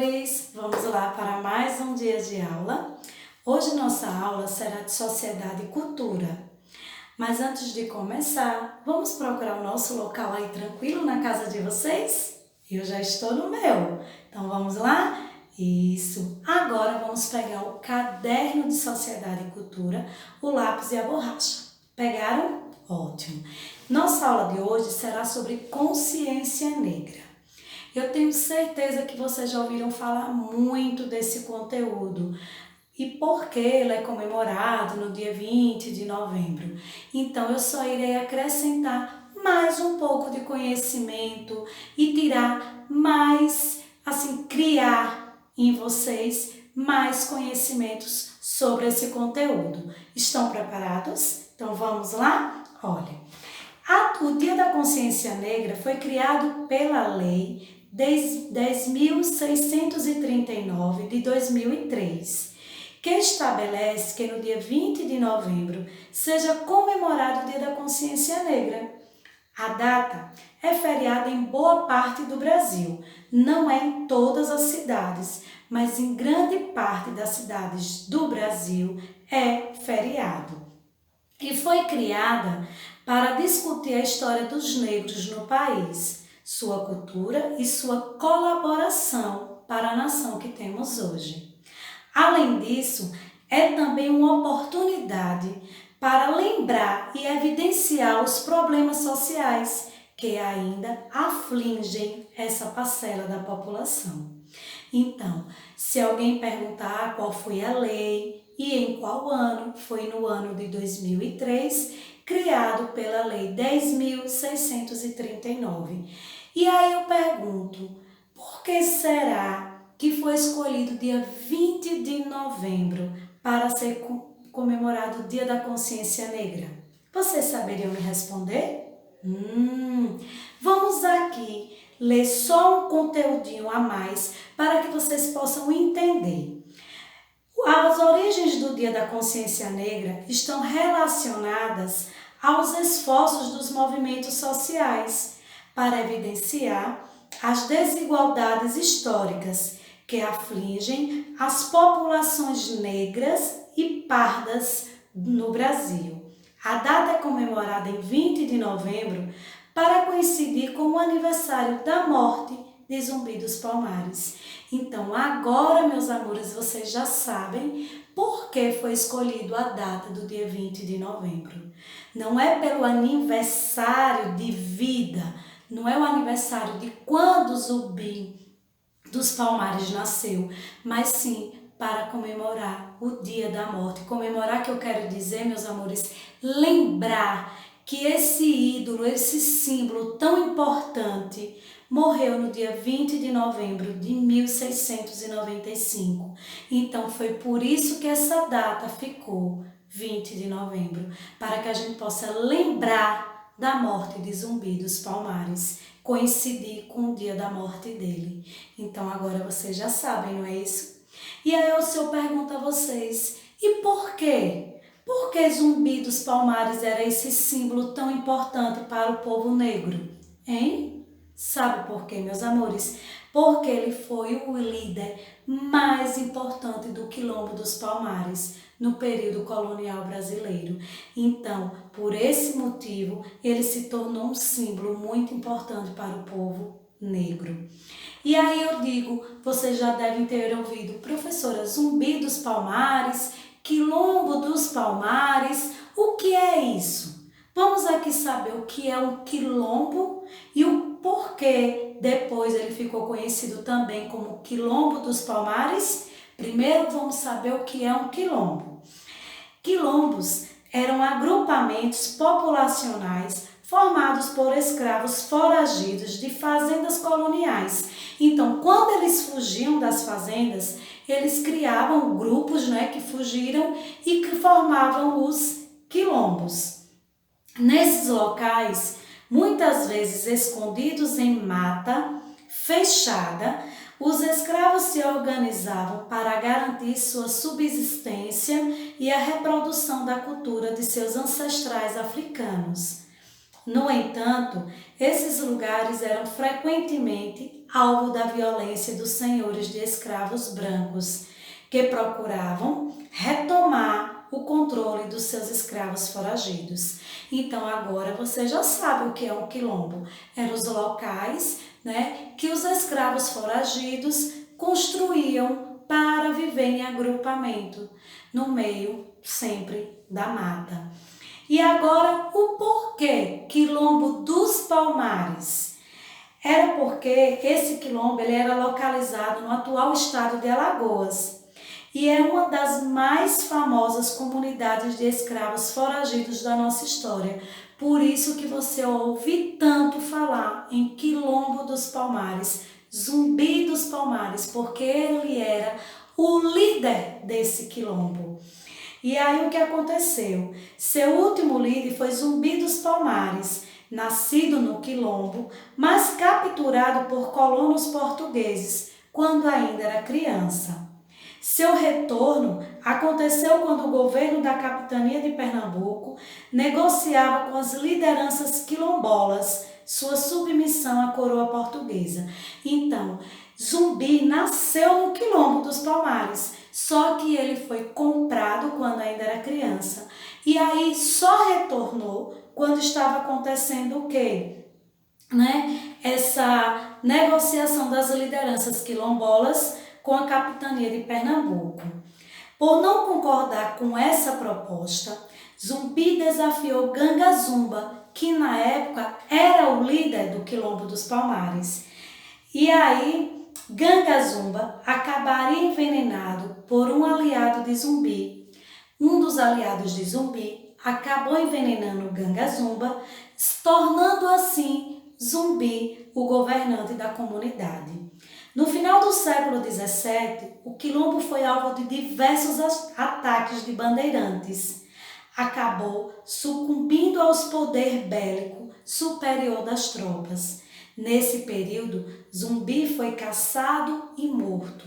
amores! Vamos lá para mais um dia de aula. Hoje nossa aula será de Sociedade e Cultura. Mas antes de começar, vamos procurar o nosso local aí tranquilo na casa de vocês? Eu já estou no meu. Então vamos lá? Isso! Agora vamos pegar o caderno de Sociedade e Cultura, o lápis e a borracha. Pegaram? Ótimo! Nossa aula de hoje será sobre consciência negra. Eu tenho certeza que vocês já ouviram falar muito desse conteúdo e por que ele é comemorado no dia 20 de novembro. Então eu só irei acrescentar mais um pouco de conhecimento e tirar mais, criar em vocês mais conhecimentos sobre esse conteúdo. Estão preparados? Então vamos lá? Olha, o Dia da Consciência Negra foi criado pela Lei 10.639 de 2003, que estabelece que no dia 20 de novembro seja comemorado o Dia da Consciência Negra. A data é feriada em boa parte do Brasil, não é em todas as cidades, mas em grande parte das cidades do Brasil é feriado. E foi criada para discutir a história dos negros no país, sua cultura e sua colaboração para a nação que temos hoje. Além disso, é também uma oportunidade para lembrar e evidenciar os problemas sociais que ainda afligem essa parcela da população. Então, se alguém perguntar qual foi a lei e em qual ano, foi no ano de 2003, criado pela Lei 10.639. E aí eu pergunto, por que será que foi escolhido dia 20 de novembro para ser comemorado o Dia da Consciência Negra? Vocês saberiam me responder? Vamos aqui ler só um conteúdinho a mais para que vocês possam entender. As origens do Dia da Consciência Negra estão relacionadas aos esforços dos movimentos sociais para evidenciar as desigualdades históricas que afligem as populações negras e pardas no Brasil. A data é comemorada em 20 de novembro para coincidir com o aniversário da morte de Zumbi dos Palmares. Então, agora, meus amores, vocês já sabem por que foi escolhido a data do dia 20 de novembro. Não é pelo aniversário de vida, não é o aniversário de quando Zumbi dos Palmares nasceu, mas sim para comemorar o dia da morte. Comemorar, que eu quero dizer, meus amores, lembrar que esse ídolo, esse símbolo tão importante, morreu no dia 20 de novembro de 1695. Então foi por isso que essa data ficou 20 de novembro, para que a gente possa lembrar da morte de Zumbi dos Palmares, coincidir com o dia da morte dele. Então agora vocês já sabem, não é isso? E aí se eu pergunto a vocês, e por quê? Por que Zumbi dos Palmares era esse símbolo tão importante para o povo negro? Hein? Sabe por quê, meus amores? Porque ele foi o líder mais importante do Quilombo dos Palmares no período colonial brasileiro. Então, por esse motivo, ele se tornou um símbolo muito importante para o povo negro. E aí eu digo, vocês já devem ter ouvido, professora, Zumbi dos Palmares, Quilombo dos Palmares, o que é isso? Vamos aqui saber o que é um quilombo e o porquê depois ele ficou conhecido também como Quilombo dos Palmares. Primeiro vamos saber o que é um quilombo. Quilombos eram agrupamentos populacionais formados por escravos foragidos de fazendas coloniais. Então, quando eles fugiam das fazendas, eles criavam grupos, que fugiram e que formavam os quilombos. Nesses locais, muitas vezes escondidos em mata fechada, os escravos se organizavam para garantir sua subsistência e a reprodução da cultura de seus ancestrais africanos. No entanto, esses lugares eram frequentemente alvo da violência dos senhores de escravos brancos, que procuravam retomar o controle dos seus escravos foragidos. Então agora você já sabe o que é um quilombo. Eram os locais, que os escravos foragidos construíam para viver em agrupamento, no meio sempre da mata. E agora, o porquê Quilombo dos Palmares? Era porque esse quilombo ele era localizado no atual estado de Alagoas e é uma das mais famosas comunidades de escravos foragidos da nossa história. Por isso que você ouve tanto falar em Quilombo dos Palmares, Zumbi dos Palmares, porque ele era o líder desse quilombo. E aí o que aconteceu? Seu último líder foi Zumbi dos Palmares, nascido no Quilombo, mas capturado por colonos portugueses quando ainda era criança. Seu retorno aconteceu quando o governo da capitania de Pernambuco negociava com as lideranças quilombolas sua submissão à coroa portuguesa. Então, Zumbi nasceu no Quilombo dos Palmares, só que ele foi comprado quando ainda era criança. E aí só retornou quando estava acontecendo o quê? Essa negociação das lideranças quilombolas com a capitania de Pernambuco. Por não concordar com essa proposta, Zumbi desafiou Ganga Zumba, que na época era o líder do Quilombo dos Palmares. E aí, Ganga Zumba acabaria envenenado por um aliado de Zumbi. Um dos aliados de Zumbi acabou envenenando Ganga Zumba, tornando assim Zumbi o governante da comunidade. No final do século XVII, o quilombo foi alvo de diversos ataques de bandeirantes. Acabou sucumbindo aos poder bélico superior das tropas. Nesse período, Zumbi foi caçado e morto.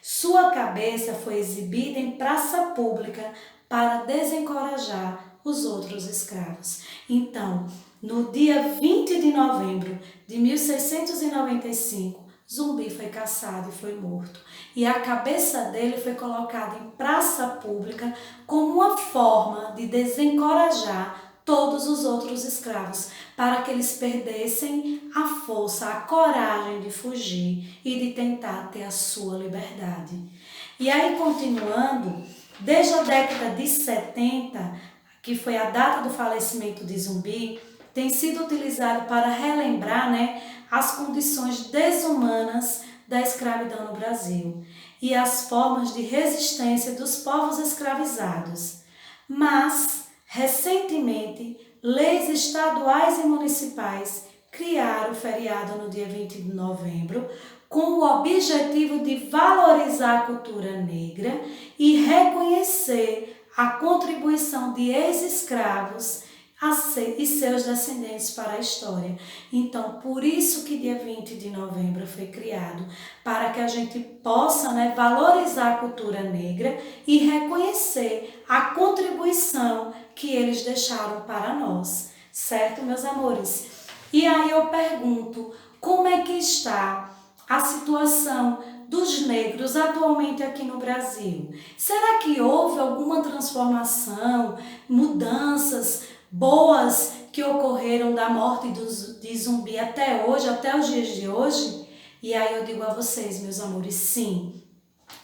Sua cabeça foi exibida em praça pública para desencorajar os outros escravos. Então, no dia 20 de novembro de 1695, Zumbi foi caçado e foi morto. E a cabeça dele foi colocada em praça pública como uma forma de desencorajar todos os outros escravos, para que eles perdessem a força, a coragem de fugir e de tentar ter a sua liberdade. E aí, continuando, desde a década de 70, que foi a data do falecimento de Zumbi, tem sido utilizado para relembrar as condições desumanas da escravidão no Brasil e as formas de resistência dos povos escravizados. Mas, recentemente, leis estaduais e municipais criaram o feriado no dia 20 de novembro com o objetivo de valorizar a cultura negra e reconhecer a contribuição de ex-escravos e seus descendentes para a história. Então, por isso que dia 20 de novembro foi criado, para que a gente possa valorizar a cultura negra e reconhecer a contribuição que eles deixaram para nós, certo, meus amores? E aí eu pergunto, como é que está a situação dos negros atualmente aqui no Brasil? Será que houve alguma transformação, mudanças boas que ocorreram da morte de Zumbi até hoje, até os dias de hoje? E aí eu digo a vocês, meus amores, sim,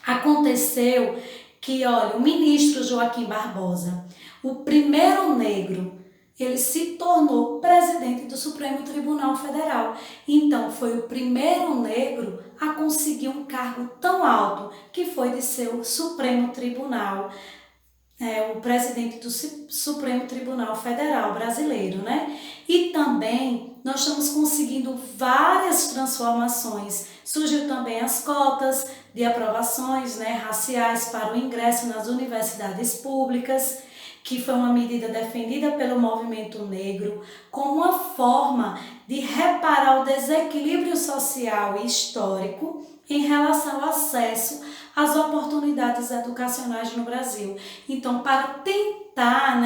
aconteceu que, olha, o ministro Joaquim Barbosa, o primeiro negro, ele se tornou presidente do Supremo Tribunal Federal. Então, foi o primeiro negro a conseguir um cargo tão alto, que foi de ser o Supremo Tribunal, o presidente do Supremo Tribunal Federal brasileiro, E também nós estamos conseguindo várias transformações. Surgiu também as cotas de aprovações, raciais para o ingresso nas universidades públicas, que foi uma medida defendida pelo movimento negro como uma forma de reparar o desequilíbrio social e histórico em relação ao acesso às oportunidades educacionais no Brasil. Então, para tentar,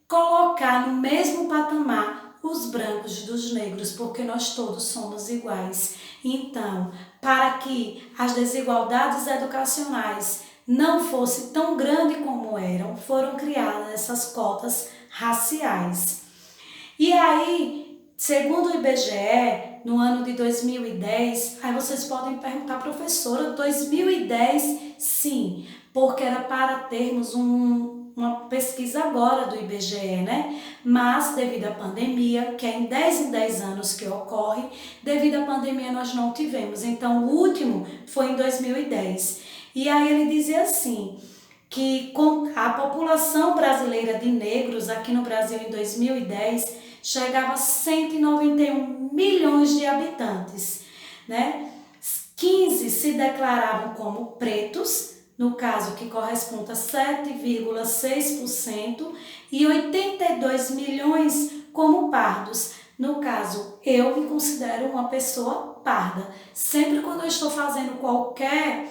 colocar no mesmo patamar os brancos dos negros, porque nós todos somos iguais. Então, para que as desigualdades educacionais não fossem tão grandes como eram, foram criadas essas cotas raciais. E aí, segundo o IBGE, no ano de 2010, aí vocês podem perguntar, professora, 2010? Sim, porque era para termos uma pesquisa agora do IBGE, né? Mas devido à pandemia, que é em 10 anos que ocorre, devido à pandemia nós não tivemos. Então, o último foi em 2010. E aí ele dizia assim, que com a população brasileira de negros aqui no Brasil em 2010 chegava a 191 milhões de habitantes, né? 15 se declaravam como pretos, no caso que corresponde a 7,6%, e 82 milhões como pardos. No caso, eu me considero uma pessoa parda. Sempre quando eu estou fazendo qualquer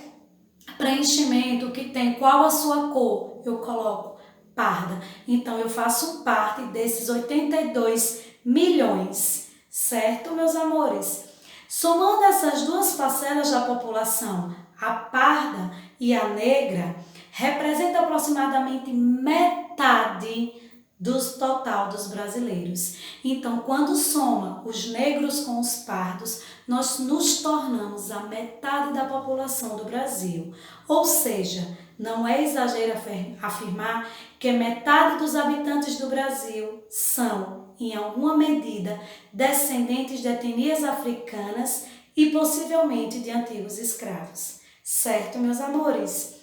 preenchimento que tem qual a sua cor, eu coloco parda. Então, eu faço parte desses 82 milhões, certo, meus amores? Somando essas duas parcelas da população, a parda e a negra, representa aproximadamente metade do total dos brasileiros. Então, quando soma os negros com os pardos, nós nos tornamos a metade da população do Brasil. Ou seja, não é exagero afirmar que metade dos habitantes do Brasil são, em alguma medida, descendentes de etnias africanas e possivelmente de antigos escravos. Certo, meus amores?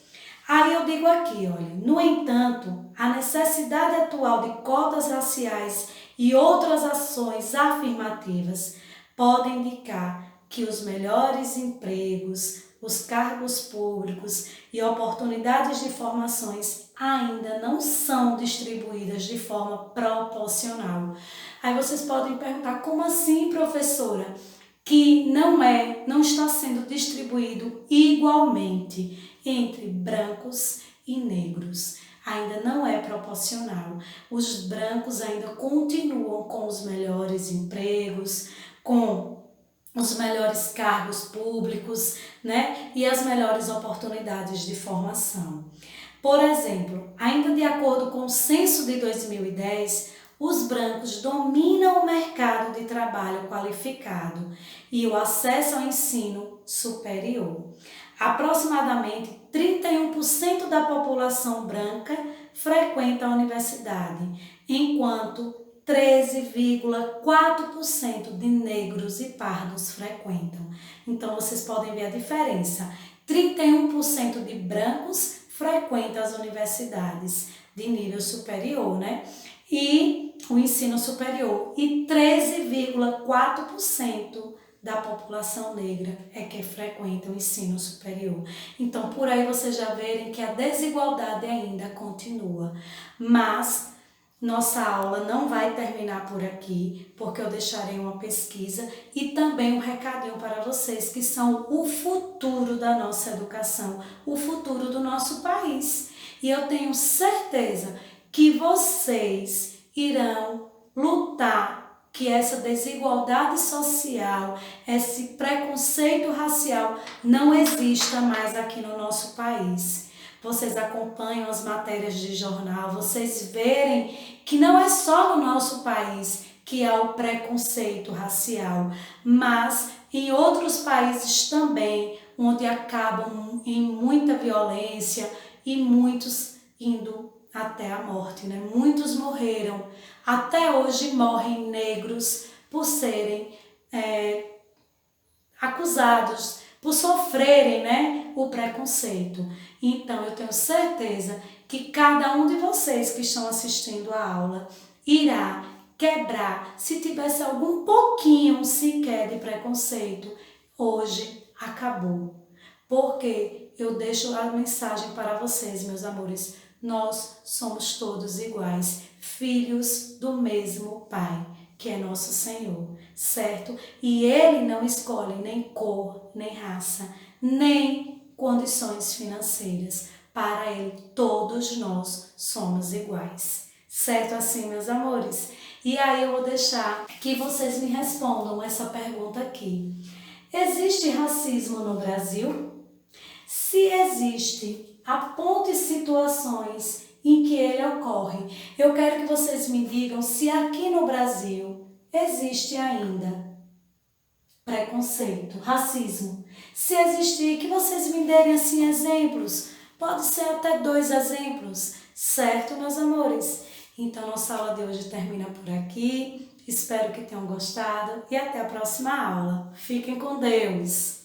Aí eu digo aqui, olha, no entanto, a necessidade atual de cotas raciais e outras ações afirmativas podem indicar que os melhores empregos, os cargos públicos e oportunidades de formações ainda não são distribuídas de forma proporcional. Aí vocês podem perguntar, como assim, professora? Que não está sendo distribuído igualmente entre brancos e negros. Ainda não é proporcional. Os brancos ainda continuam com os melhores empregos, com os melhores cargos públicos, né? E as melhores oportunidades de formação. Por exemplo, ainda de acordo com o censo de 2010, os brancos dominam o mercado de trabalho qualificado e o acesso ao ensino superior. Aproximadamente 31% da população branca frequenta a universidade, enquanto 13,4% de negros e pardos frequentam. Então, vocês podem ver a diferença. 31% de brancos frequentam as universidades de nível superior, né? E o ensino superior. E 13,4% da população negra é que frequenta o ensino superior. Então, por aí vocês já verem que a desigualdade ainda continua. Mas nossa aula não vai terminar por aqui, porque eu deixarei uma pesquisa e também um recadinho para vocês que são o futuro da nossa educação, o futuro do nosso país. E eu tenho certeza que vocês irão lutar que essa desigualdade social, esse preconceito racial não exista mais aqui no nosso país. Vocês acompanham as matérias de jornal, vocês verem que não é só no nosso país que há o preconceito racial, mas em outros países também, onde acabam em muita violência e muitos indo até a morte, né? Muitos morreram. Até hoje morrem negros por serem acusados, por sofrerem, né, o preconceito. Então, eu tenho certeza que cada um de vocês que estão assistindo a aula irá quebrar, se tivesse algum pouquinho sequer de preconceito, hoje acabou. Porque eu deixo a mensagem para vocês, meus amores. Nós somos todos iguais, filhos do mesmo Pai, que é nosso Senhor, certo? E Ele não escolhe nem cor, nem raça, nem condições financeiras. Para Ele, todos nós somos iguais, certo assim, meus amores? E aí eu vou deixar que vocês me respondam essa pergunta aqui. Existe racismo no Brasil? Se existe, aponte situações em que ele ocorre. Eu quero que vocês me digam se aqui no Brasil existe ainda preconceito, racismo. Se existir, que vocês me derem assim exemplos. Pode ser até 2 exemplos, certo, meus amores? Então, nossa aula de hoje termina por aqui. Espero que tenham gostado e até a próxima aula. Fiquem com Deus!